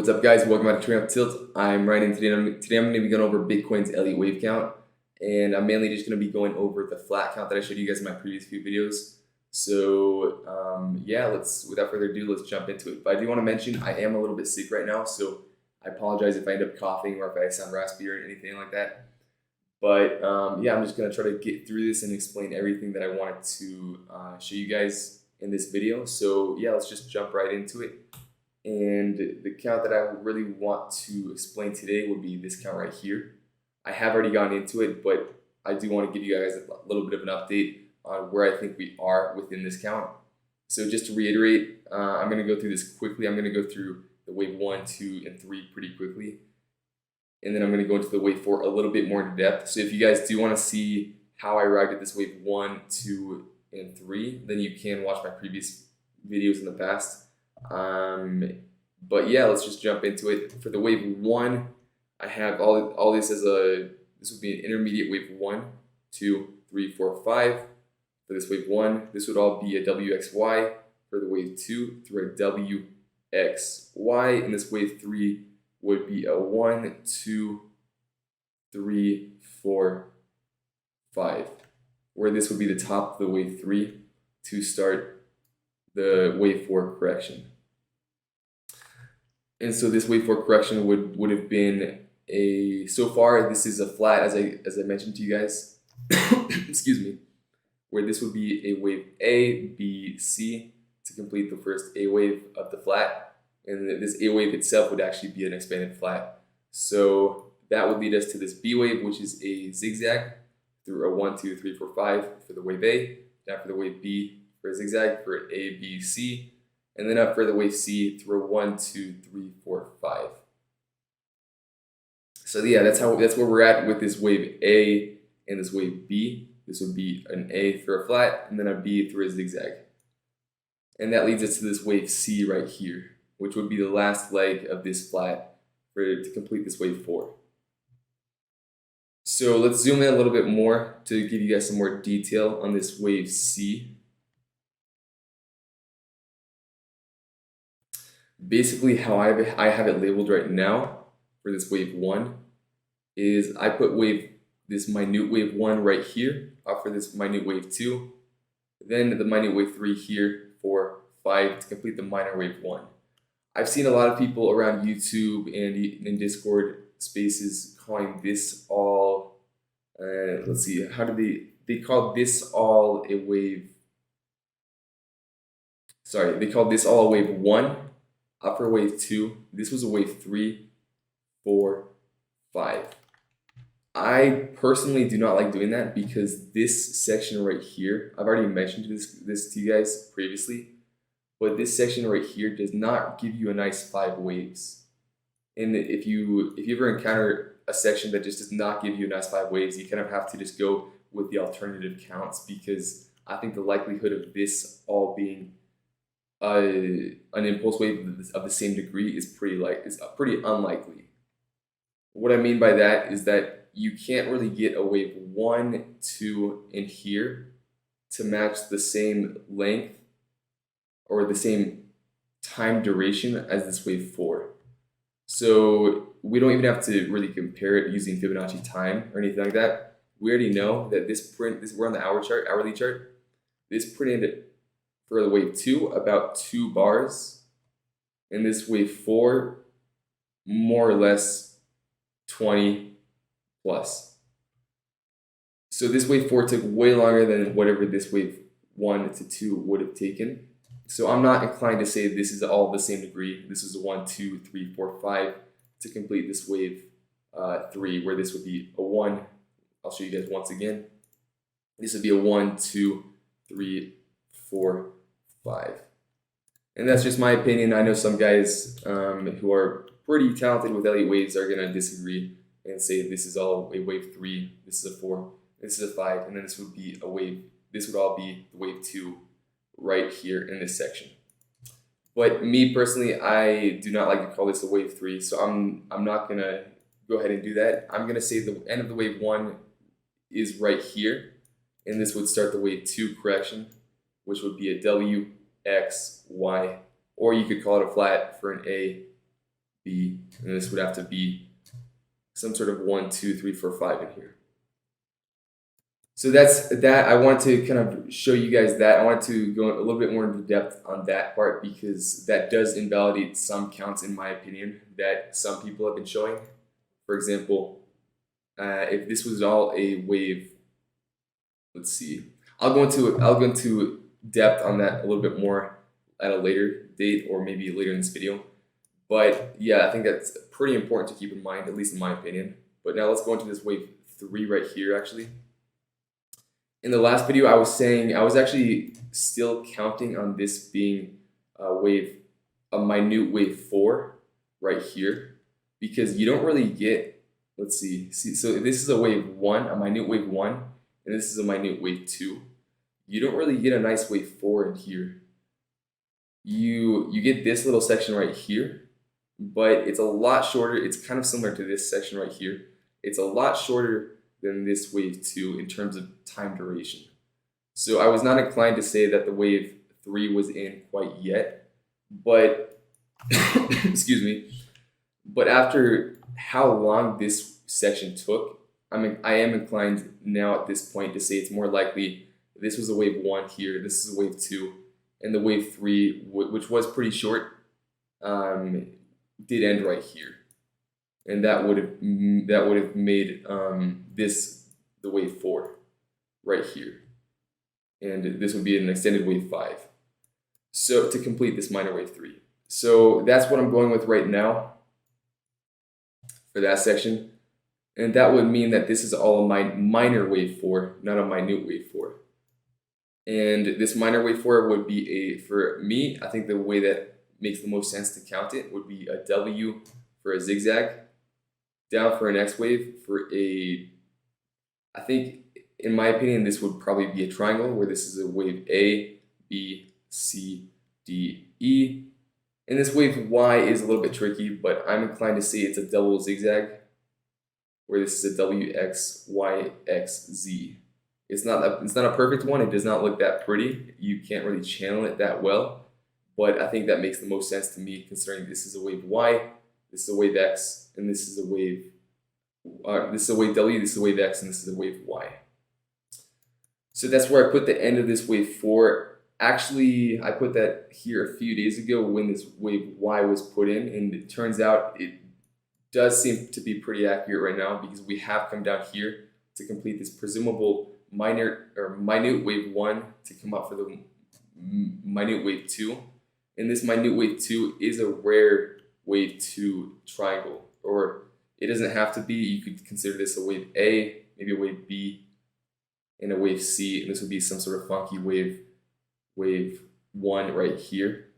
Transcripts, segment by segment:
What's up, guys? Welcome back to Turning Up Tilt. I'm Ryan, and today I'm going to be going over Bitcoin's Elliott wave count, and I'm mainly just going to be going over the flat count that I showed you guys in my previous few videos. So yeah, without further ado, let's jump into it. But I do want to mention I am a little bit sick right now, so I apologize if I end up coughing or if I sound raspy or anything like that. But yeah, I'm just going to try to get through this and explain everything that I wanted to show you guys in this video. So yeah, let's just jump right into it. And the count that I really want to explain today would be this count right here. I have already gone into it, but I do want to give you guys a little bit of an update on where I think we are within this count. So just to reiterate, I'm going to go through this quickly. I'm going to go through the wave 1, 2, and 3 pretty quickly. And then I'm going to go into the wave 4 a little bit more in depth. So if you guys do want to see how I arrived at this wave 1, 2, and 3, then you can watch my previous videos in the past. But yeah, let's just jump into it. For the wave 1, I have all this as this would be an intermediate wave 1, 2, 3, 4, 5. For this wave 1, this would all be a WXY. For the wave 2, through a WXY, and this wave 3 would be a 1, 2, 3, 4, 5. Where this would be the top of the wave 3 to start the wave 4 correction. And so this wave 4 correction would have been so far this is a flat, as I mentioned to you guys, excuse me, where this would be a wave A, B, C to complete the first A wave of the flat, and this A wave itself would actually be an expanded flat. So that would lead us to this B wave, which is a zigzag through a 1, 2, 3, 4, 5 for the wave A, down for the wave B for a zigzag for A, B, C, and then up for the wave C through a 1, 2, 3, 4, 5. So yeah, that's where we're at with this wave A and this wave B. This would be an A through a flat and then a B through a zigzag. And that leads us to this wave C right here, which would be the last leg of this flat to complete this wave 4. So let's zoom in a little bit more to give you guys some more detail on this wave C. Basically, how I have it labeled right now for this wave 1 is I put this minute wave 1 right here, for this minute wave 2, then the minute wave 3 here for 5 to complete the minor wave 1. I've seen a lot of people around YouTube and in Discord spaces calling this all, let's see, how do they call this all a wave, sorry, they called this all a wave 1. For wave 2, this was a wave 3, 4, 5. I personally do not like doing that because this section right here, I've already mentioned this to you guys previously, but this section right here does not give you a nice 5 waves. And if you ever encounter a section that just does not give you a nice 5 waves, you kind of have to just go with the alternative counts, because I think the likelihood of this all being an impulse wave of the same degree is pretty unlikely. What I mean by that is that you can't really get a wave 1, 2 in here to match the same length or the same time duration as this wave 4. So we don't even have to really compare it using Fibonacci time or anything like that. We already know that we're on the hourly chart. This printed for the wave 2 about 2 bars, and this wave 4 more or less 20 plus. So this wave 4 took way longer than whatever this wave 1 to 2 would have taken. So I'm not inclined to say this is all the same degree. This is a 1, 2, 3, 4, 5 to complete this wave 3, where this would be a 1. I'll show you guys once again. This would be a 1, 2, 3, 4, 5. And that's just my opinion. I know some guys who are pretty talented with Elliott waves are going to disagree and say this is all a wave 3, this is a 4, this is a 5, and then this would be a wave, this would all be the wave 2 right here in this section. But me personally, I do not like to call this a wave 3, so I'm not going to go ahead and do that. I'm going to say the end of the wave 1 is right here, and this would start the wave 2 correction, which would be a W, X, Y, or you could call it a flat for an A, B, and this would have to be some sort of 1, 2, 3, 4, 5 in here. So that's that. I want to kind of show you guys that. I want to go a little bit more into depth on that part because that does invalidate some counts in my opinion that some people have been showing. For example, if this was all a wave, let's see. I'll go into depth on that a little bit more at a later date or maybe later in this video. But yeah, I think that's pretty important to keep in mind, at least in my opinion. But now let's go into this wave 3 right here actually. In the last video, I was saying I was actually still counting on this being a minute wave 4 right here, because you don't really get, let's see, so this is a wave 1, a minute wave 1, and this is a minute wave 2. You don't really get a nice wave 4 in here. You get this little section right here, but it's a lot shorter. It's kind of similar to this section right here. It's a lot shorter than this wave 2 in terms of time duration. So I was not inclined to say that the wave 3 was in quite yet, but excuse me, but after how long this section took, I am inclined now at this point to say it's more likely this was a wave 1 here, this is a wave 2, and the wave 3, which was pretty short, did end right here. And that would have made this the wave 4 right here, and this would be an extended wave 5. So to complete this minor wave 3, so that's what I'm going with right now for that section, and that would mean that this is all a minor wave 4, not a minute wave 4. And this minor wave 4 would be for me, I think the way that makes the most sense to count it would be a W for a zigzag, down for an X wave for I think in my opinion this would probably be a triangle where this is a wave A, B, C, D, E. And this wave Y is a little bit tricky, but I'm inclined to say it's a double zigzag where this is a W, X, Y, X, Z. It's not a perfect one. It does not look that pretty. You can't really channel it that well, but I think that makes the most sense to me considering this is a wave Y, this is a wave X, and this is a wave this is a wave W, this is a wave X, and this is a wave Y. So that's where I put the end of this wave 4. Actually, I put that here a few days ago when this wave Y was put in, and it turns out it does seem to be pretty accurate right now because we have come down here to complete this presumable minute wave 1 to come up for the minute wave 2. And this minute wave 2 is a rare wave 2 triangle, or it doesn't have to be. You could consider this a wave A, maybe a wave B, and a wave C, and this would be some sort of funky wave 1 right here.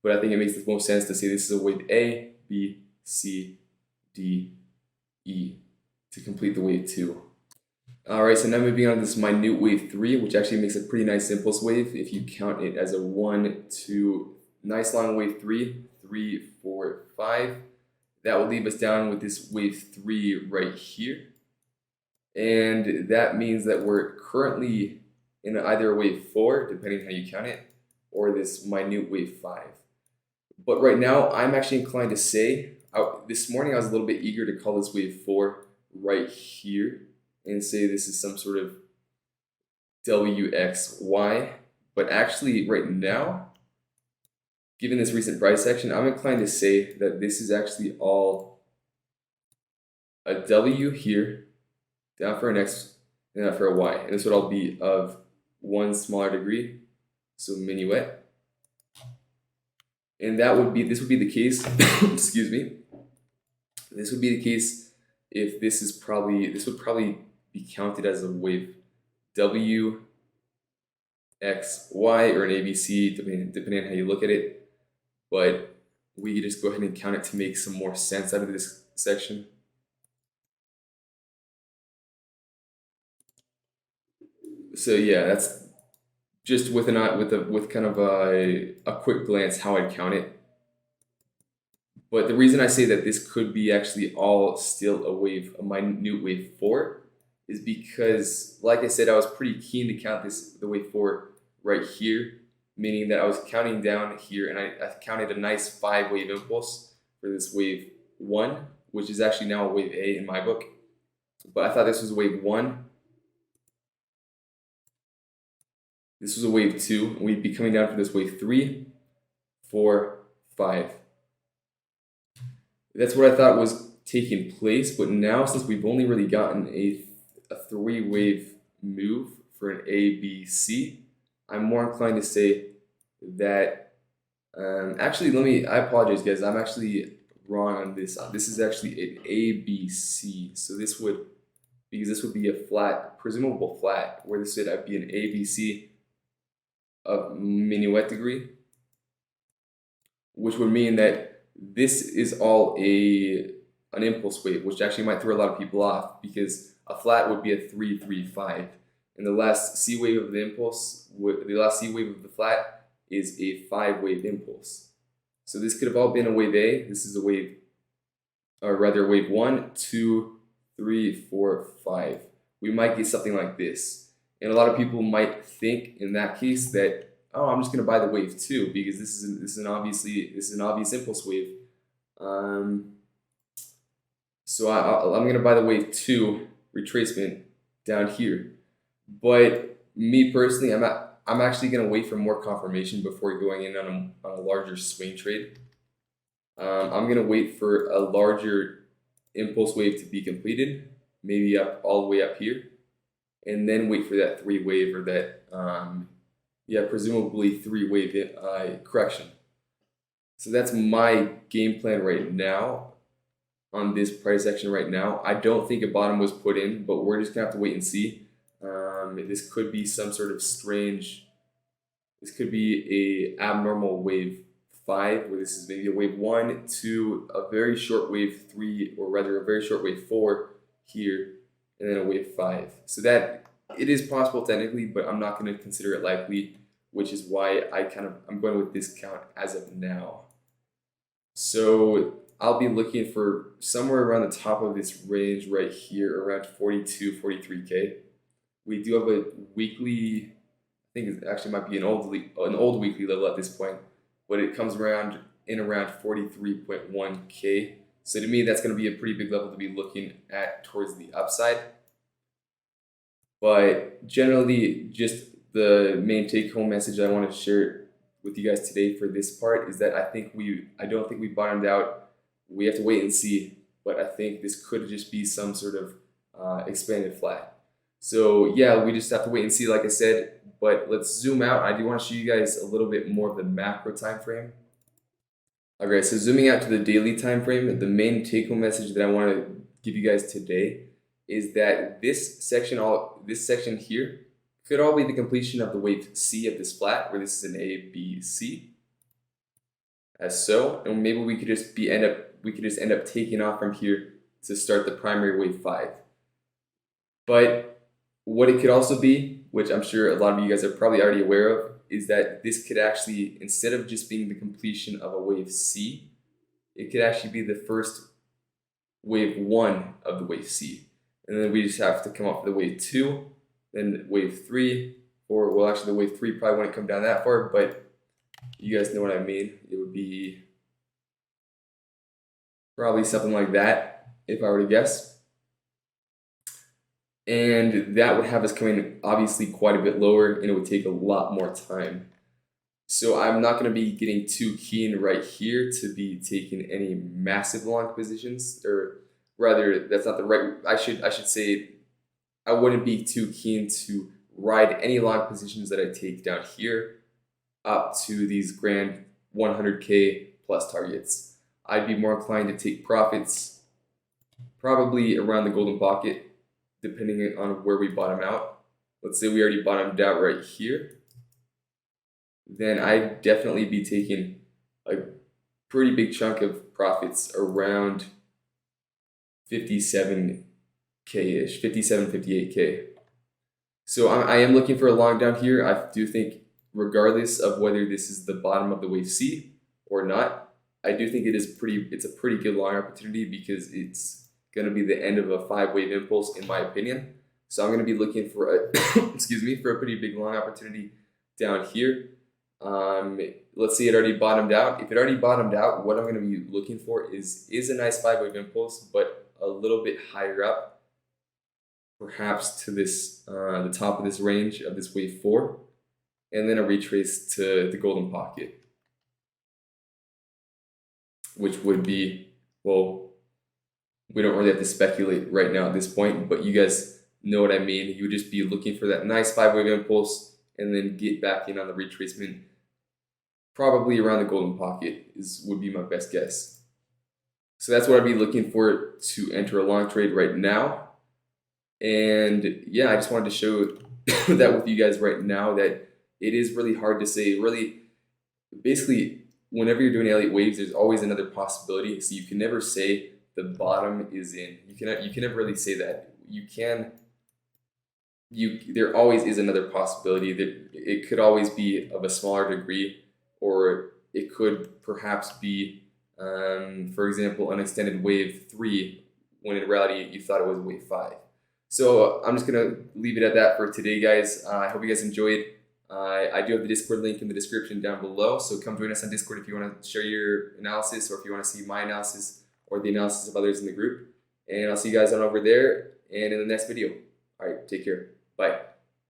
But I think it makes the most sense to say this is a wave A, B, C, D, E to complete the wave 2. Alright, so now moving on to this minute wave 3, which actually makes a pretty nice impulse wave if you count it as a 1, 2, nice long wave 3, 3, 4, 5. That will leave us down with this wave 3 right here. And that means that we're currently in either a wave 4, depending how you count it, or this minute wave 5. But right now, I'm actually inclined to say, this morning I was a little bit eager to call this wave 4 right here and say this is some sort of WXY. But actually right now, given this recent price action, I'm inclined to say that this is actually all a W here, down for an X, and down for a Y. And this would all be of 1 smaller degree, so minuet. And this would be the case, excuse me, this would be the case if this would probably be counted as a wave W, X, Y, or an ABC, depending on how you look at it. But we could just go ahead and count it to make some more sense out of this section. So yeah, that's just with kind of a quick glance how I'd count it. But the reason I say that this could be actually all still a minute wave 4 is because, like I said, I was pretty keen to count the wave 4 right here, meaning that I was counting down here and I counted a nice 5 wave impulse for this wave 1, which is actually now a wave A in my book. But I thought this was a wave 1. This was a wave 2. And we'd be coming down for this wave 3, 4, 5. That's what I thought was taking place. But now, since we've only really gotten a 3-wave move for an A, B, C, I'm more inclined to say that. Actually, I apologize, guys. I'm actually wrong on this. This is actually an A, B, C. So this would, because this would be a flat, presumable flat, where this would be an A, B, C of minuet degree, which would mean that this is all an impulse wave, which actually might throw a lot of people off, because a flat would be a 3, 3, 5. And the last C wave of the impulse, the last C wave of the flat is a 5-wave impulse. So this could have all been a wave A. This is a wave, or rather wave 1, 2, 3, 4, 5. We might get something like this. And a lot of people might think in that case that, oh, I'm just going to buy the wave 2 because this is an obvious impulse wave. So I'm going to buy the wave 2 retracement down here. But me personally, I'm actually going to wait for more confirmation before going in on a larger swing trade. I'm going to wait for a larger impulse wave to be completed, maybe all the way up here, and then wait for that 3-wave or that, presumably 3-wave correction. So that's my game plan right now on this price action right now. I don't think a bottom was put in, but we're just going to have to wait and see. This could be some sort of strange, this could be a abnormal wave 5, where this is maybe a wave 1 to a very short wave 3, or rather a very short wave 4 here, and then a wave 5. So that, it is possible technically, but I'm not going to consider it likely, which is why I'm going with discount as of now. So I'll be looking for somewhere around the top of this range right here, around 42, 43K. We do have a weekly, I think it actually might be an old weekly level at this point, but it comes around 43.1K. So to me, that's going to be a pretty big level to be looking at towards the upside. But generally, just the main take-home message I want to share with you guys today for this part is that I don't think we bottomed out. We have to wait and see, but I think this could just be some sort of expanded flat. So yeah, we just have to wait and see, like I said. But let's zoom out. I do want to show you guys a little bit more of the macro time frame. Okay, so zooming out to the daily time frame, the main take-home message that I want to give you guys today is that this section here could all be the completion of the wave C of this flat, where this is an A, B, C, as so, and maybe we could just end up taking off from here to start the primary wave 5. But what it could also be, which I'm sure a lot of you guys are probably already aware of, is that this could actually, instead of just being the completion of a wave C, it could actually be the first wave 1 of the wave C. And then we just have to come up with the wave 2, then wave 3, or well, actually the wave 3 probably wouldn't come down that far, but you guys know what I mean. It would be probably something like that, if I were to guess. And that would have us coming obviously quite a bit lower, and it would take a lot more time. So I'm not going to be getting too keen right here to be taking any massive long positions, or rather, that's not the right. I should say I wouldn't be too keen to ride any long positions that I take down here up to these grand 100K plus targets. I'd be more inclined to take profits probably around the golden pocket, depending on where we bottom out. Let's say we already bottomed out right here. Then I'd definitely be taking a pretty big chunk of profits around 57K-ish, 57, 58K. So I am looking for a long down here. I do think, regardless of whether this is the bottom of the wave C or not, I do think it's a pretty good long opportunity, because it's going to be the end of a 5-wave impulse, in my opinion. So I'm going to be looking for a for a pretty big long opportunity down here. Let's see, it already bottomed out. If it already bottomed out, what I'm going to be looking for is a nice 5-wave impulse, but a little bit higher up, perhaps to this the top of this range of this wave 4, and then a retrace to the golden pocket, which would be, well, we don't really have to speculate right now at this point, but you guys know what I mean. You would just be looking for that nice 5-wave impulse and then get back in on the retracement, probably around the golden pocket would be my best guess. So that's what I'd be looking for to enter a long trade right now. And yeah, I just wanted to show that with you guys right now, that it is really hard to say. Really, basically, whenever you're doing Elliott waves, there's always another possibility. So you can never say the bottom is in. You can never really say that. There always is another possibility that it could always be of a smaller degree, or it could perhaps be, for example, an extended wave 3 when in reality you thought it was wave 5. So I'm just gonna leave it at that for today, guys. I hope you guys enjoyed. I do have the Discord link in the description down below, so come join us on Discord if you want to share your analysis, or if you want to see my analysis or the analysis of others in the group. And I'll see you guys on over there and in the next video. All right, take care. Bye.